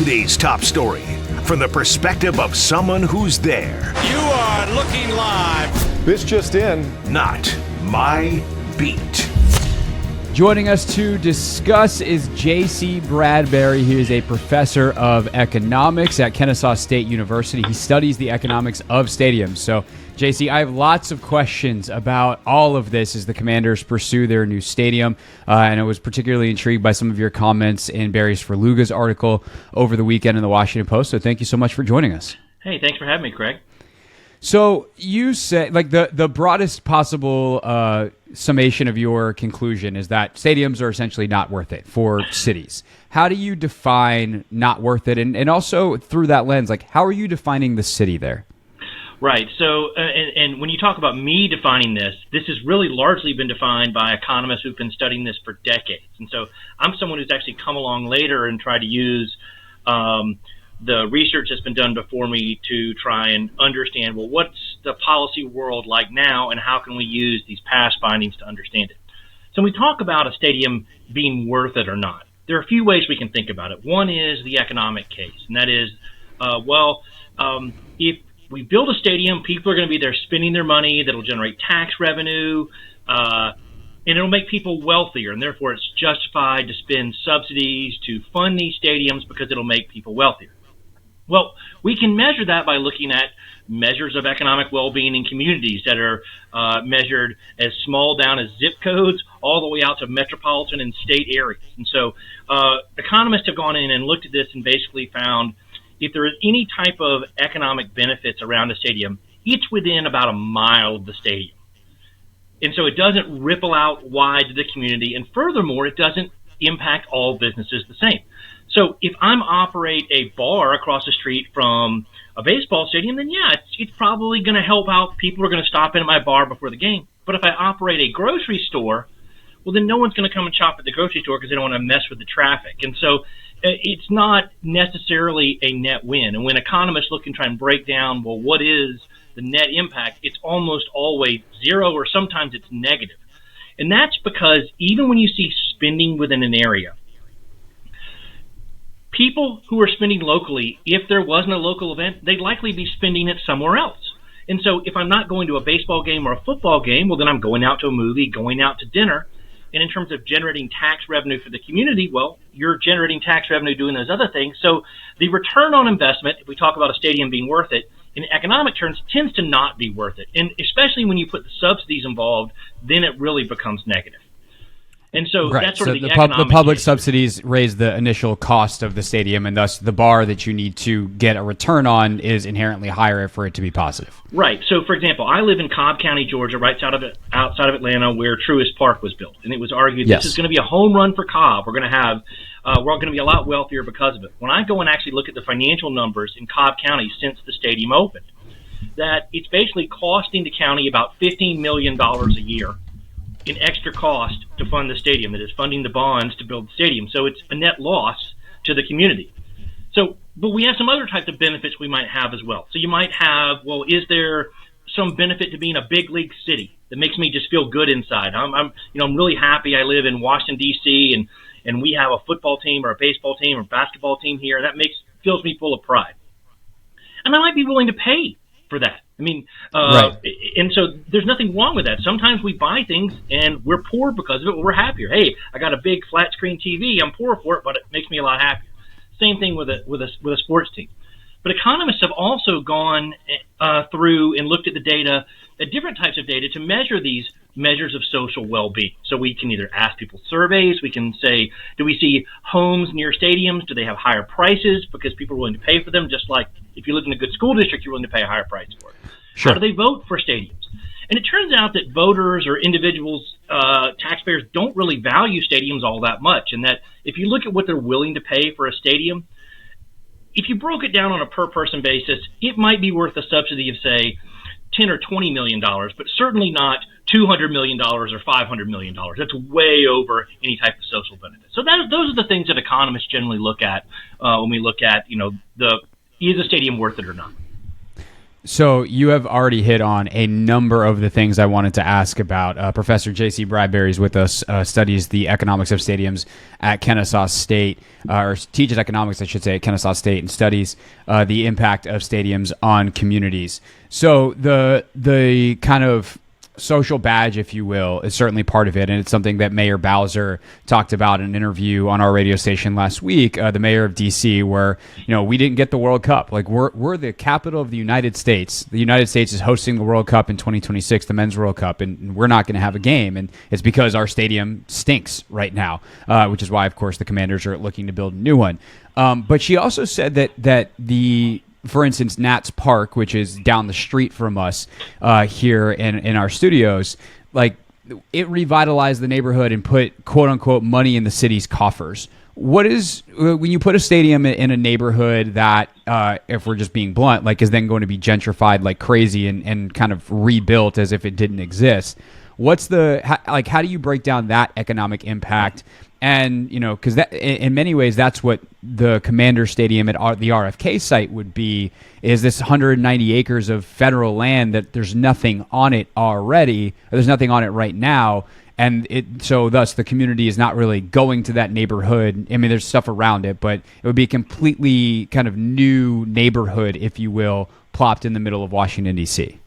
today's top story from the perspective of someone who's there. You are looking live. This just in. Not my beat. Joining us to discuss is JC Bradbury. He is a professor of economics at Kennesaw State University. He studies the economics of stadiums. So, JC, I have lots of questions about all of this as the Commanders pursue their new stadium. And I was particularly intrigued by some of your comments in Barry Svrluga's article over the weekend in the Washington Post. So thank you so much for joining us. Hey, thanks for having me, Craig. So you said, like, the broadest possible summation of your conclusion is that stadiums are essentially not worth it for cities. How do you define not worth it? And also through that lens, like, how are you defining the city there? Right. So, and when you talk about me defining this has really largely been defined by economists who've been studying this for decades. And so I'm someone who's actually come along later and tried to use the research that's been done before me to try and understand, well, what's the policy world like now, and how can we use these past findings to understand it? So when we talk about a stadium being worth it or not, there are a few ways we can think about it. One is the economic case, and that is, if we build a stadium, people are going to be there spending their money, that'll generate tax revenue, and it'll make people wealthier, and therefore it's justified to spend subsidies to fund these stadiums because it'll make people wealthier. Well, we can measure that by looking at measures of economic well-being in communities that are measured as small down as zip codes all the way out to metropolitan and state areas. And so economists have gone in and looked at this and basically found if there is any type of economic benefits around a stadium, it's within about a mile of the stadium. And so it doesn't ripple out wide to the community. And furthermore, it doesn't impact all businesses the same. So if I'm operate a bar across the street from a baseball stadium, then yeah, it's probably going to help out. People are going to stop in at my bar before the game. But if I operate a grocery store, well, then no one's going to come and shop at the grocery store because they don't want to mess with the traffic. And so it's not necessarily a net win. And when economists look and try and break down, well, what is the net impact, it's almost always zero, or sometimes it's negative. And that's because even when you see spending within an area, people who are spending locally, if there wasn't a local event, they'd likely be spending it somewhere else. And so if I'm not going to a baseball game or a football game, well, then I'm going out to a movie, going out to dinner. And in terms of generating tax revenue for the community, well, you're generating tax revenue doing those other things. So the return on investment, if we talk about a stadium being worth it, in economic terms, tends to not be worth it. And especially when you put the subsidies involved, then it really becomes negative. And so that's sort of the public case. Subsidies raise the initial cost of the stadium, and thus the bar that you need to get a return on is inherently higher for it to be positive. Right. So, for example, I live in Cobb County, Georgia, right outside of Atlanta, where Truist Park was built, and it was argued this is going to be a home run for Cobb. We're going to be a lot wealthier because of it. When I go and actually look at the financial numbers in Cobb County since the stadium opened, that it's basically costing the county about $15 million a year in extra cost to fund the stadium, that is funding the bonds to build the stadium. So it's a net loss to the community. So, but we have some other types of benefits we might have as well. So you might have, well, is there some benefit to being a big league city that makes me just feel good inside? I'm really happy I live in Washington, D.C., and we have a football team or a baseball team or basketball team here. That fills me full of pride. And I might be willing to pay for that. I mean, right. And so there's nothing wrong with that. Sometimes we buy things and we're poor because of it, but we're happier. Hey, I got a big flat screen TV. I'm poor for it, but it makes me a lot happier. Same thing with a sports team. But economists have also gone through and looked at the data, at different types of data, to measure these measures of social well-being. So we can either ask people surveys. We can say, do we see homes near stadiums? Do they have higher prices because people are willing to pay for them? Just like if you live in a good school district, you're willing to pay a higher price for it. Sure. How do they vote for stadiums? And it turns out that voters or individuals, taxpayers, don't really value stadiums all that much. And that if you look at what they're willing to pay for a stadium, if you broke it down on a per-person basis, it might be worth a subsidy of, say, $10 or $20 million, but certainly not $200 million or $500 million. That's way over any type of social benefit. So those are the things that economists generally look at when we look at, is a stadium worth it or not? So you have already hit on a number of the things I wanted to ask about. Professor JC Bradbury is with us, studies the economics of stadiums at Kennesaw State, or teaches economics, I should say, at Kennesaw State, and studies the impact of stadiums on communities. So the kind of social badge, if you will, is certainly part of it, and it's something that Mayor Bowser talked about in an interview on our radio station last week, the mayor of DC, where we didn't get the World Cup. Like we're the capital of the United States. The United States is hosting the World Cup in 2026, the Men's World Cup, and we're not going to have a game, and it's because our stadium stinks right now, which is why, of course, the Commanders are looking to build a new one. But she also said that for instance, Nats Park, which is down the street from us here in our studios, like it revitalized the neighborhood and put quote unquote money in the city's coffers. What is, when you put a stadium in a neighborhood that, if we're just being blunt, like is then going to be gentrified like crazy and kind of rebuilt as if it didn't exist? What's how do you break down that economic impact? And, because that in many ways, that's what the Commander Stadium at the RFK site would be, is this 190 acres of federal land that there's nothing on it already, or there's nothing on it right now. And so thus the community is not really going to that neighborhood. I mean, there's stuff around it, but it would be a completely kind of new neighborhood, if you will, plopped in the middle of Washington, D.C.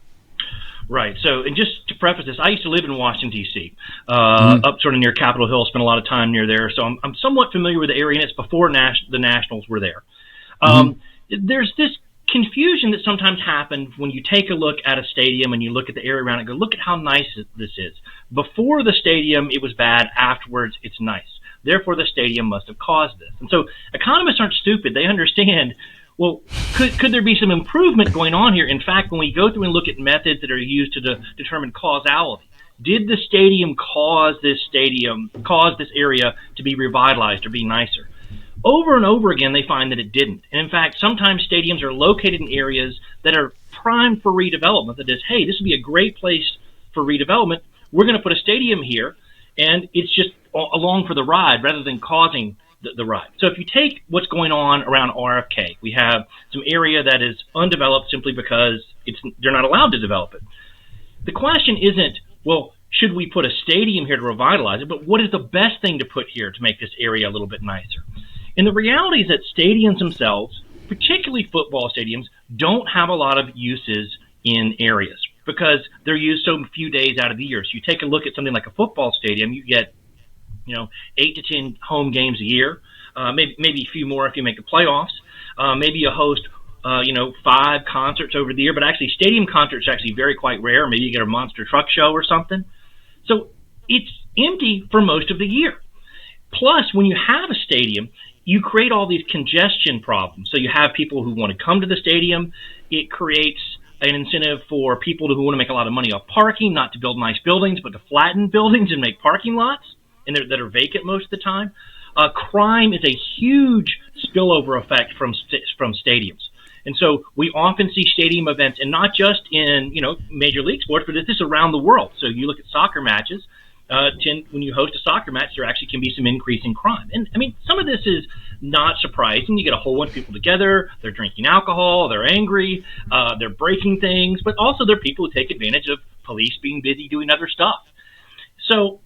Right. So, and just to preface this, I used to live in Washington, D.C., up sort of near Capitol Hill, spent a lot of time near there. So I'm somewhat familiar with the area, and it's before the Nationals were there. There's this confusion that sometimes happens when you take a look at a stadium and you look at the area around it and go, look at how nice this is. Before the stadium, it was bad. Afterwards, it's nice. Therefore, the stadium must have caused this. And so economists aren't stupid. They understand, well, could there be some improvement going on here? In fact, when we go through and look at methods that are used to determine causality, did the stadium cause this area to be revitalized or be nicer? Over and over again, they find that it didn't. And in fact, sometimes stadiums are located in areas that are primed for redevelopment. That is, hey, this would be a great place for redevelopment. We're going to put a stadium here, and it's just along for the ride rather than causing the ride. So if you take what's going on around RFK, we have some area that is undeveloped simply because they're not allowed to develop it. The question isn't, well, should we put a stadium here to revitalize it, but what is the best thing to put here to make this area a little bit nicer? And the reality is that stadiums themselves, particularly football stadiums, don't have a lot of uses in areas because they're used so few days out of the year. So you take a look at something like a football stadium, you get 8 to 10 home games a year, maybe a few more if you make the playoffs. Maybe you host 5 concerts over the year, but actually stadium concerts are actually quite rare. Maybe you get a monster truck show or something. So it's empty for most of the year. Plus, when you have a stadium, you create all these congestion problems. So you have people who want to come to the stadium. It creates an incentive for people who want to make a lot of money off parking, not to build nice buildings, but to flatten buildings and make parking lots and that are vacant most of the time. Crime is a huge spillover effect from stadiums. And so we often see stadium events, and not just in major league sports, but this is around the world. So you look at soccer matches. When you host a soccer match, there actually can be some increase in crime. And I mean, some of this is not surprising. You get a whole bunch of people together, they're drinking alcohol, they're angry, they're breaking things, but also there are people who take advantage of police being busy doing other stuff. So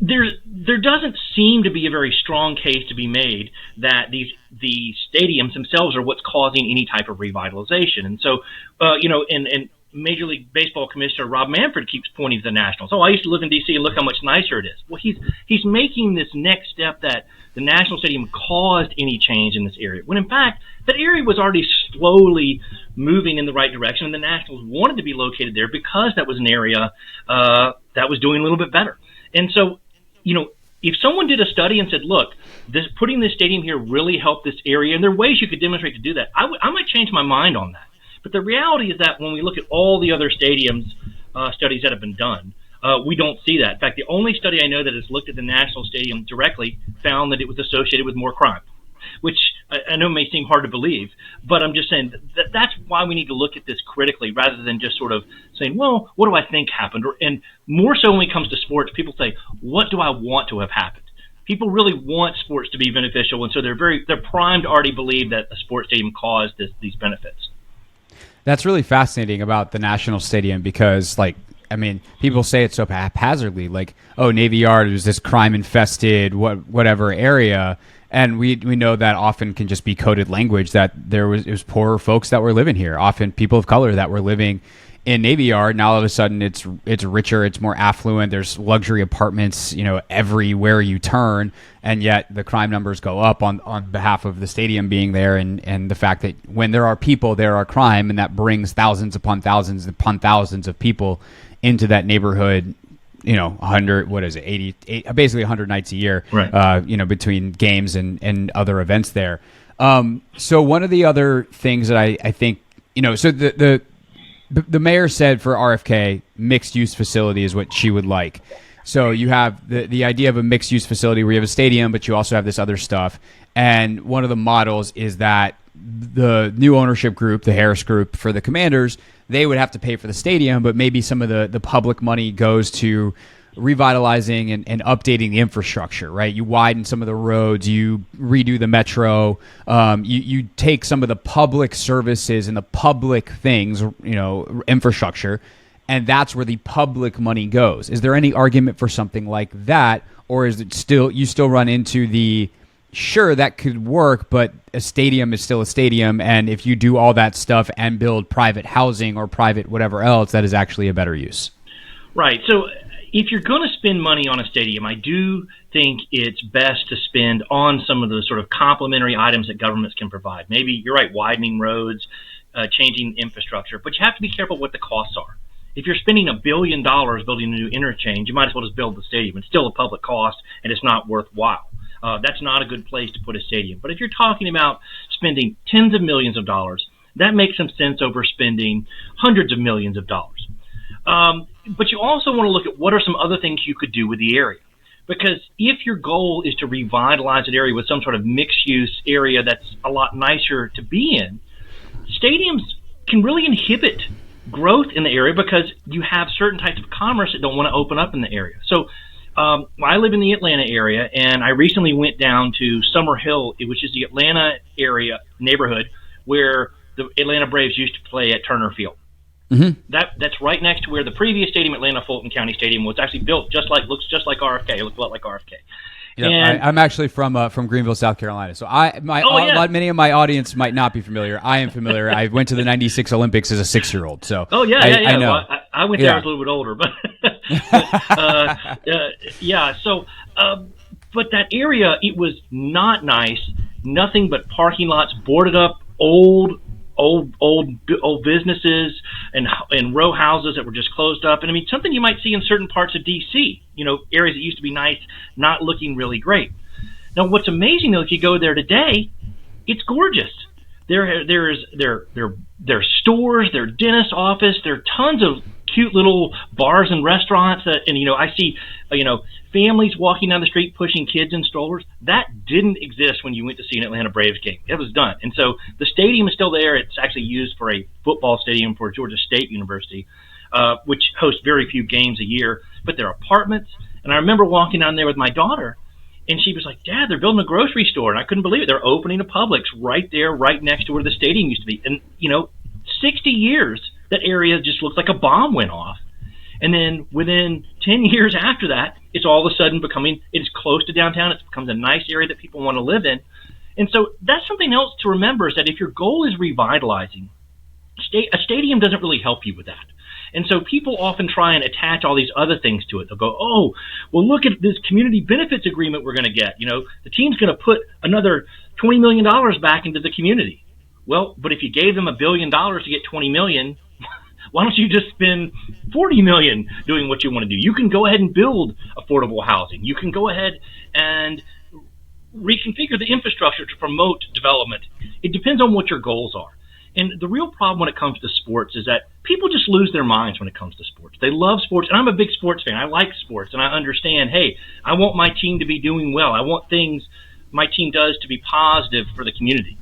there doesn't seem to be a very strong case to be made that the stadiums themselves are what's causing any type of revitalization. And so, and Major League Baseball Commissioner Rob Manfred keeps pointing to the Nationals. Oh, I used to live in D.C. and look how much nicer it is. Well, he's making this next step that the National Stadium caused any change in this area, when in fact that area was already slowly moving in the right direction, and the Nationals wanted to be located there because that was an area that was doing a little bit better. And so, if someone did a study and said, look, putting this stadium here really helped this area, and there are ways you could demonstrate to do that, I might change my mind on that. But the reality is that when we look at all the other stadiums studies that have been done, we don't see that. In fact, the only study I know that has looked at the National Stadium directly found that it was associated with more crime, which I know may seem hard to believe, but I'm just saying that's why we need to look at this critically rather than just sort of saying, well, what do I think happened? And more so when it comes to sports, people say, what do I want to have happened? People really want sports to be beneficial, and so they're primed to already believe that a sports stadium caused these benefits. That's really fascinating about the National Stadium because, people say it so haphazardly, like, oh, Navy Yard was this crime-infested, whatever area, and we know that often can just be coded language that it was poorer folks that were living here, often people of color that were living in Navy Yard. Now all of a sudden it's richer, it's more affluent. There's luxury apartments, everywhere you turn, and yet the crime numbers go up on behalf of the stadium being there, and the fact that when there are people, there are crime, and that brings thousands upon thousands of people into that neighborhood. 100, what is it, 80, basically 100 nights a year, right. Between games and other events there. So one of the other things that I think, so the mayor said for RFK, mixed-use facility is what she would like. So you have the idea of a mixed-use facility where you have a stadium, but you also have this other stuff. And one of the models is that the new ownership group, the Harris Group for the Commanders, they would have to pay for the stadium, but maybe some of the public money goes to revitalizing and updating the infrastructure, right? You widen some of the roads, you redo the metro, you take some of the public services and the public things, infrastructure, and that's where the public money goes. Is there any argument for something like that, or is it you still run into the, sure, that could work, but a stadium is still a stadium, and if you do all that stuff and build private housing or private whatever else, that is actually a better use? Right. So if you're going to spend money on a stadium, I do think it's best to spend on some of the sort of complementary items that governments can provide. Maybe, you're right, widening roads, changing infrastructure, but you have to be careful what the costs are. If you're spending $1 billion building a new interchange, you might as well just build the stadium. It's still a public cost, and it's not worthwhile. That's not a good place to put a stadium. But if you're talking about spending tens of millions of dollars, that makes some sense over spending hundreds of millions of dollars. But you also want to look at what are some other things you could do with the area. Because if your goal is to revitalize an area with some sort of mixed-use area that's a lot nicer to be in, stadiums can really inhibit growth in the area because you have certain types of commerce that don't want to open up in the area. So I live in the Atlanta area, and I recently went down to Summer Hill, which is the Atlanta area neighborhood where the Atlanta Braves used to play at Turner Field. Mm-hmm. That's right next to where the previous stadium, Atlanta Fulton County Stadium, was actually built. Looks just like RFK. It looked a lot like RFK. Yeah, I'm actually from Greenville, South Carolina. So many of my audience might not be familiar. I am familiar. I went to the '96 Olympics as a 6-year-old. So I know. Well, I went there. I was a little bit older, but So, but that area, it was not nice. Nothing but parking lots, boarded up, old businesses and row houses that were just closed up. And I mean, something you might see in certain parts of DC, areas that used to be nice, not looking really great. Now, what's amazing though, if you go there today, it's gorgeous. There's stores, there are dentist office, there are tons of cute little bars and restaurants and I see families walking down the street pushing kids in strollers. That didn't exist when you went to see an Atlanta Braves game. It was done. And so the stadium is still there. It's actually used for a football stadium for Georgia State University, which hosts very few games a year, but there are apartments. And I remember walking down there with my daughter, and she was like, "Dad, they're building a grocery store." And I couldn't believe it. They're opening a Publix right there, right next to where the stadium used to be. And 60 years, that area just looked like a bomb went off. And then within 10 years after that, it's all of a sudden it's close to downtown. It becomes a nice area that people want to live in. And so that's something else to remember, is that if your goal is revitalizing, a stadium doesn't really help you with that. And so people often try and attach all these other things to it. They'll go, "Oh, well, look at this community benefits agreement we're going to get. The team's going to put another $20 million back into the community." Well, but if you gave them $1 billion to get $20 million, why don't you just spend $40 million doing what you want to do? You can go ahead and build affordable housing. You can go ahead and reconfigure the infrastructure to promote development. It depends on what your goals are. And the real problem when it comes to sports is that people just lose their minds when it comes to sports. They love sports, and I'm a big sports fan. I like sports, and I understand, hey, I want my team to be doing well. I want things my team does to be positive for the community.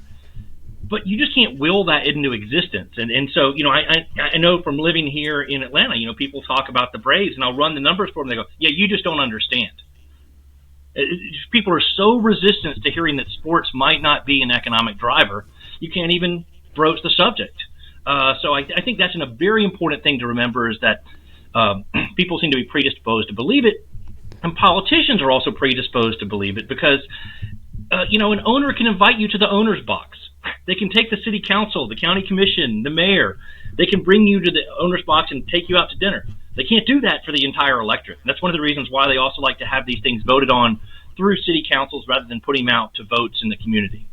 But you just can't will that into existence. And so, I know from living here in Atlanta, people talk about the Braves, and I'll run the numbers for them. They go, "Yeah, you just don't understand." People are so resistant to hearing that sports might not be an economic driver, you can't even broach the subject. So I think that's a very important thing to remember, is that people seem to be predisposed to believe it, and politicians are also predisposed to believe it because, an owner can invite you to the owner's box. They can take the city council, the county commission, the mayor. They can bring you to the owner's box and take you out to dinner. They can't do that for the entire electorate. And that's one of the reasons why they also like to have these things voted on through city councils rather than putting them out to votes in the community.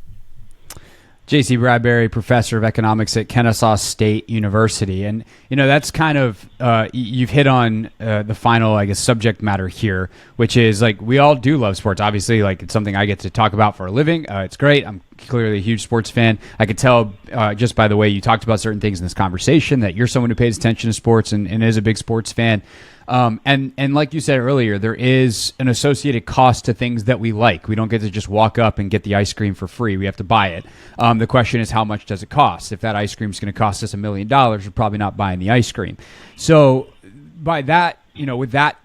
JC Bradbury, professor of economics at Kennesaw State University. And, that's kind of, you've hit on the final, I guess, subject matter here, which is like, we all do love sports. Obviously, like, it's something I get to talk about for a living. It's great. I'm clearly a huge sports fan. I could tell just by the way you talked about certain things in this conversation that you're someone who pays attention to sports and is a big sports fan. And like you said earlier, there is an associated cost to things that we like. We don't get to just walk up and get the ice cream for free. We have to buy it. The question is, how much does it cost? If that ice cream is going to cost us $1 million, we're probably not buying the ice cream. So by that, with that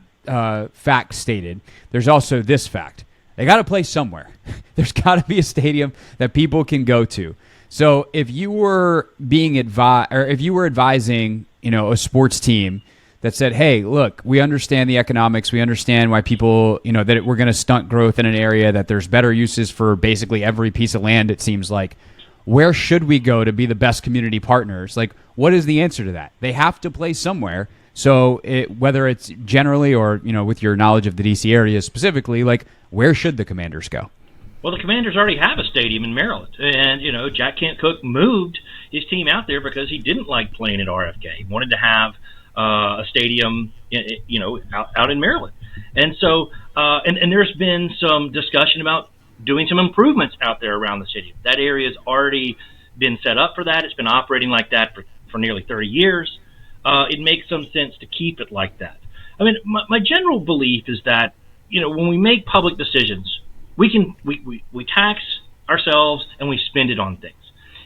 fact stated, there's also this fact. They got to play somewhere. There's got to be a stadium that people can go to. So if you were being advising, a sports team that said, hey, look, we understand the economics. We understand why people, that we're going to stunt growth in an area, that there's better uses for basically every piece of land, it seems like. Where should we go to be the best community partners? Like, what is the answer to that? They have to play somewhere. So whether it's generally or, with your knowledge of the D.C. area specifically, like, where should the Commanders go? Well, the Commanders already have a stadium in Maryland. And, Jack Kent Cooke moved his team out there because he didn't like playing at RFK. He wanted to have a stadium, out in Maryland. And so, and there's been some discussion about doing some improvements out there around the stadium. That area has already been set up for that. It's been operating like that for nearly 30 years. It makes some sense to keep it like that. I mean, my general belief is that, when we make public decisions, we tax ourselves and we spend it on things.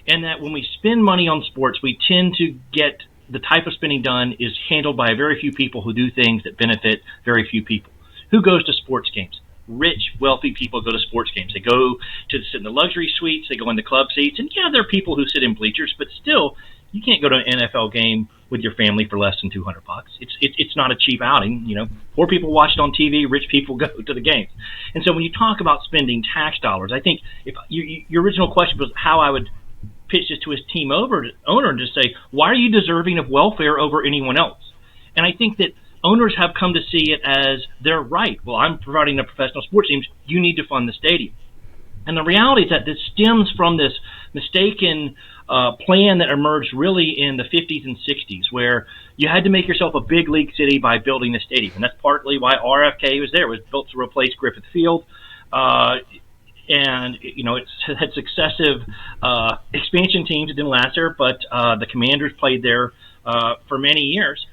And that when we spend money on sports, we tend to get the type of spending done is handled by very few people who do things that benefit very few people. Who goes to sports games? Rich, wealthy people go to sports games. They go to sit in the luxury suites. They go in the club seats. And yeah, there are people who sit in bleachers, but still, you can't go to an NFL game with your family for less than $200. It's not a cheap outing. Poor people watch it on TV. Rich people go to the games. And so when you talk about spending tax dollars, I think if your original question was how I would pitch this to his team owner and just say, why are you deserving of welfare over anyone else? And I think that owners have come to see it as their right. Well, I'm providing the professional sports teams. You need to fund the stadium. And the reality is that this stems from this mistaken plan that emerged really in the 50s and 60s, where you had to make yourself a big league city by building a stadium. And that's partly why RFK was there. It was built to replace Griffith Field. And, it's had successive expansion teams. It didn't last there, but the Commanders played there for many years.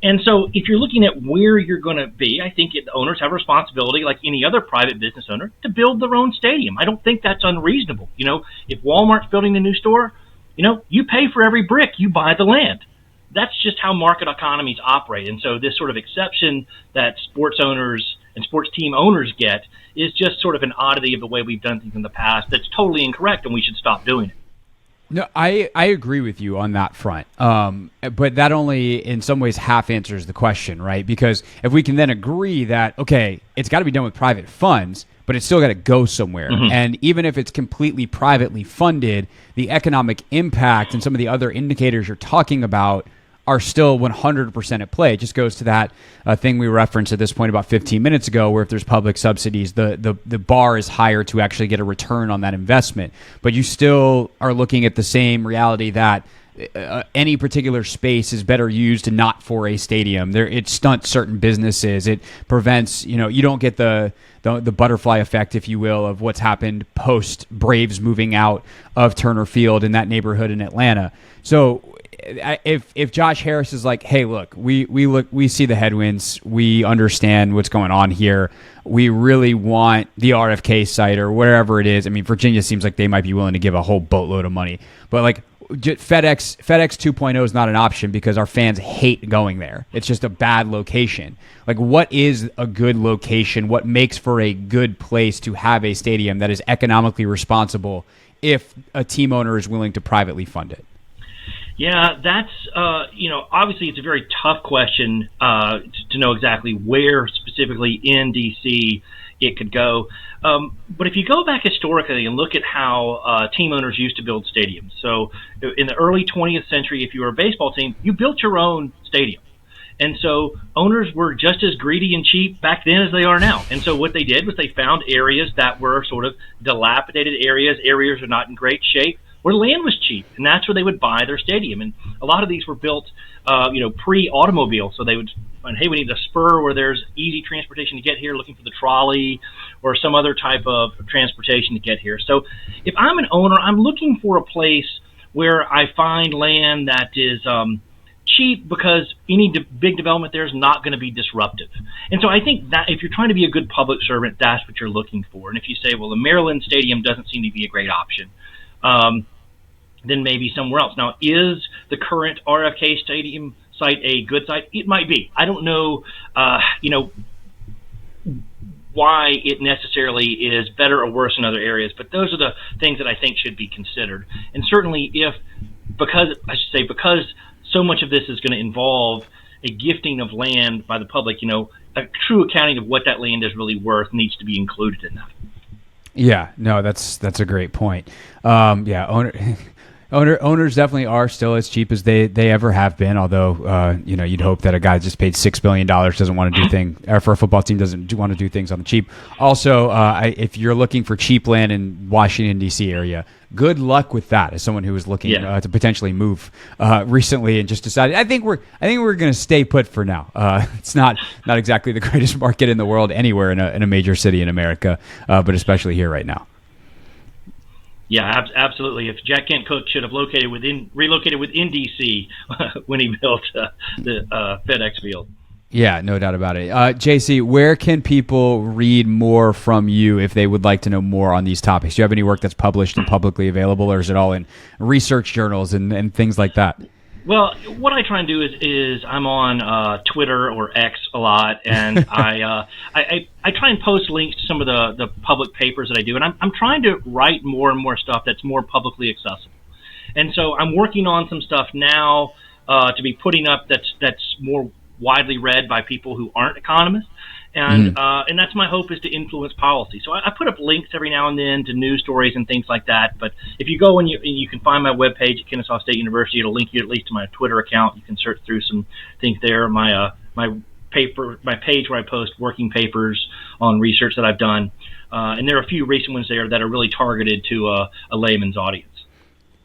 And so if you're looking at where you're going to be, I think the owners have a responsibility, like any other private business owner, to build their own stadium. I don't think that's unreasonable. If Walmart's building a new store, you pay for every brick, you buy the land. That's just how market economies operate. And so this sort of exception that sports owners and sports team owners get is just sort of an oddity of the way we've done things in the past that's totally incorrect, and we should stop doing it. No, I agree with you on that front. But that only in some ways half answers the question, right? Because if we can then agree that, okay, it's got to be done with private funds, but it's still got to go somewhere. Mm-hmm. And even if it's completely privately funded, the economic impact and some of the other indicators you're talking about are still 100% at play. It just goes to that thing we referenced at this point about 15 minutes ago, where if there's public subsidies, the bar is higher to actually get a return on that investment. But you still are looking at the same reality that any particular space is better used not for a stadium. It stunts certain businesses. It prevents, you don't get the butterfly effect, if you will, of what's happened post Braves moving out of Turner Field in that neighborhood in Atlanta. So if Josh Harris is like, hey, look, we see the headwinds, we understand what's going on here, we really want the RFK site or wherever it is. I mean, Virginia seems like they might be willing to give a whole boatload of money, but like FedEx 2.0 is not an option because our fans hate going there. It's just a bad location. Like, what is a good location? What makes for a good place to have a stadium that is economically responsible if a team owner is willing to privately fund it? Yeah, that's obviously it's a very tough question to know exactly where specifically in DC it could go. But if you go back historically and look at how team owners used to build stadiums, so in the early 20th century, if you were a baseball team, you built your own stadium. And so owners were just as greedy and cheap back then as they are now. And so what they did was they found areas that were sort of dilapidated areas are not in great shape, where land was cheap, and that's where they would buy their stadium. And a lot of these were built, pre-automobile, so they would find, hey, we need a spur where there's easy transportation to get here, looking for the trolley or some other type of transportation to get here. So if I'm an owner, I'm looking for a place where I find land that is cheap, because any big development there is not going to be disruptive. And so I think that if you're trying to be a good public servant, that's what you're looking for. And if you say, well, the Maryland Stadium doesn't seem to be a great option, then maybe somewhere else. Now, is the current RFK Stadium site a good site? It might be. I don't know, why it necessarily is better or worse in other areas, but those are the things that I think should be considered. And certainly because so much of this is going to involve a gifting of land by the public, a true accounting of what that land is really worth needs to be included in that. Yeah, no, that's a great point. Owners definitely are still as cheap as they ever have been. Although you'd hope that a guy just paid $6 billion doesn't want to do things, or for a football team doesn't want to do things on the cheap. Also, if you're looking for cheap land in Washington D.C. area, good luck with that. As someone who was looking to potentially move recently and just decided, I think we're going to stay put for now. It's not exactly the greatest market in the world anywhere in a major city in America, but especially here right now. Yeah, absolutely. If Jack Kent Cooke should have relocated within D.C. when he built the FedEx Field. Yeah, no doubt about it. JC, where can people read more from you if they would like to know more on these topics? Do you have any work that's published and publicly available, or is it all in research journals and things like that? Well, what I try and do is I'm on Twitter or X a lot, and I try and post links to some of the public papers that I do, and I'm trying to write more and more stuff that's more publicly accessible. And so I'm working on some stuff now to be putting up that's more widely read by people who aren't economists, and that's my hope, is to influence policy. So I put up links every now and then to news stories and things like that. But if you go and you can find my webpage at Kennesaw State University, it'll link you at least to my Twitter account. You can search through some things there. My page where I post working papers on research that I've done, and there are a few recent ones there that are really targeted to a layman's audience.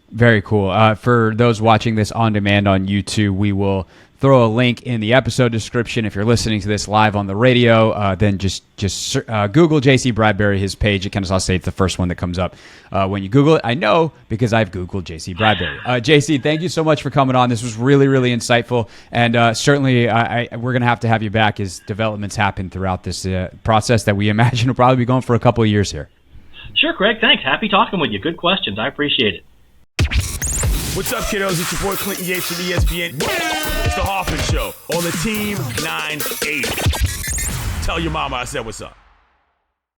Very cool. For those watching this on demand on YouTube, we will throw a link in the episode description. If you're listening to this live on the radio, then just Google JC Bradbury. His page at Kennesaw State, the first one that comes up when you Google it. I know because I've Googled JC Bradbury. JC, thank you so much for coming on. This was really, really insightful, and certainly we're going to have you back as developments happen throughout this process that we imagine will probably be going for a couple of years here. Sure, Craig. Thanks. Happy talking with you. Good questions. I appreciate it. What's up, kiddos? It's your boy Clinton Yates from ESPN. It's the Hoffman Show on the Team 980. Tell your mama I said what's up.